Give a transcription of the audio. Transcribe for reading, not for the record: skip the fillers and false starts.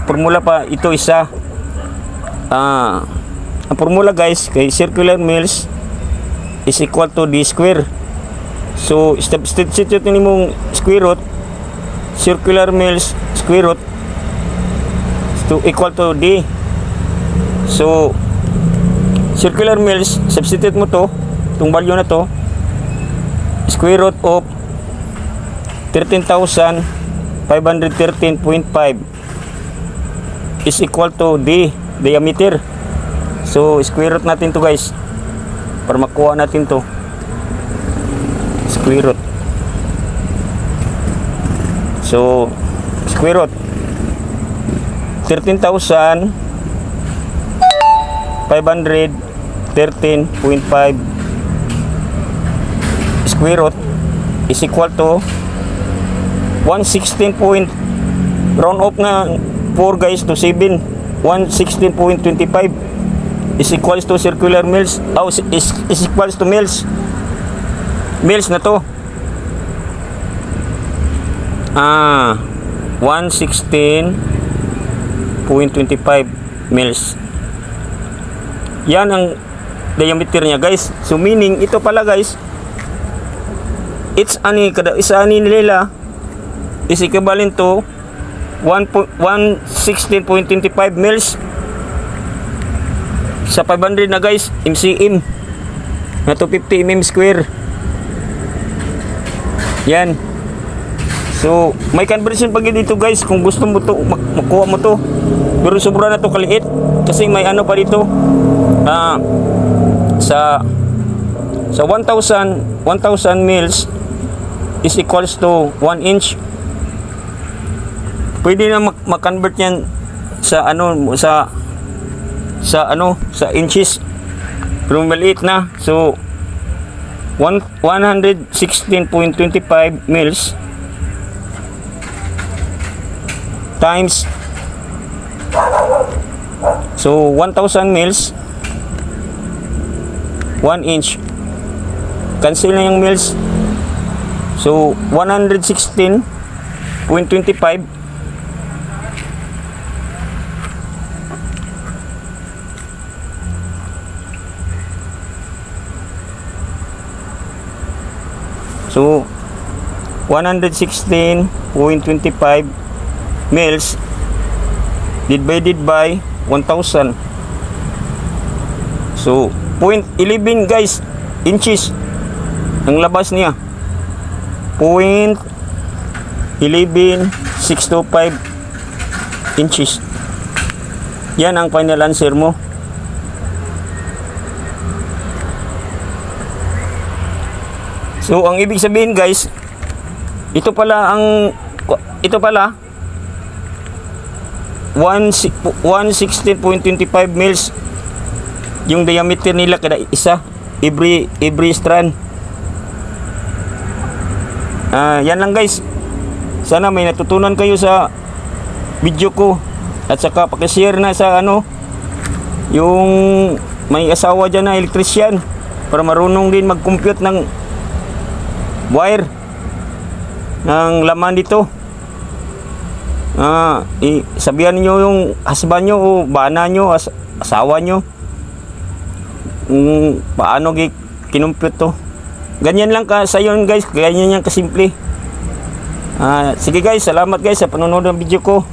formula pa ito isa. Ang formula guys kay circular mills is equal to d square. So substitute ni mong square root circular mills square root to equal to d. So circular mills, substitute mo to, itong value na to, square root of 13,513.5 is equal to d, diameter. So square root natin to guys para makuha natin to, square root. So square root 13,513.5 square root is equal to 116 point, round off nga 4 guys to 7, 116.25 is equals to circular mills. Is equals to mills na to. 116.25 mils. Yan ang diameter niya guys. So meaning ito pala guys, it's ani kada isa ani nila is equivalent to 116.25 mils sa 500 na guys, MCM na 250 mm square. Yan. So may conversion pag dito guys kung gusto mo to makuha mo to, pero sobra na to kaliit kasi may ano pa dito sa 1000 mils is equals to 1 inch. Pwede na ma-convert yan sa ano sa inches, pero maliit na. So 116.25 mils times, so 1000 mils 1 inch, cancel na yung mils. So 116.25 so 116.25 mils divided by 1000, so 0.11 guys inches ang labas niya, 0.11625 inches. Yan ang final answer mo. So ang ibig sabihin guys, ito pala 116.25 mils yung diameter nila kada isa, every strand. Yan lang guys. Sana may natutunan kayo sa video ko, at saka paki-share na sa yung may asawa dyan na electrician para marunong din mag-compute ng wire ng laman dito. Sabihan niyo yung husband nyo o bana nyo, asawa nyo, paano kinumpute to. Ganyan lang ka sa yun guys, ganyan yan kasimple. Sige guys, salamat guys sa panonood ng video ko.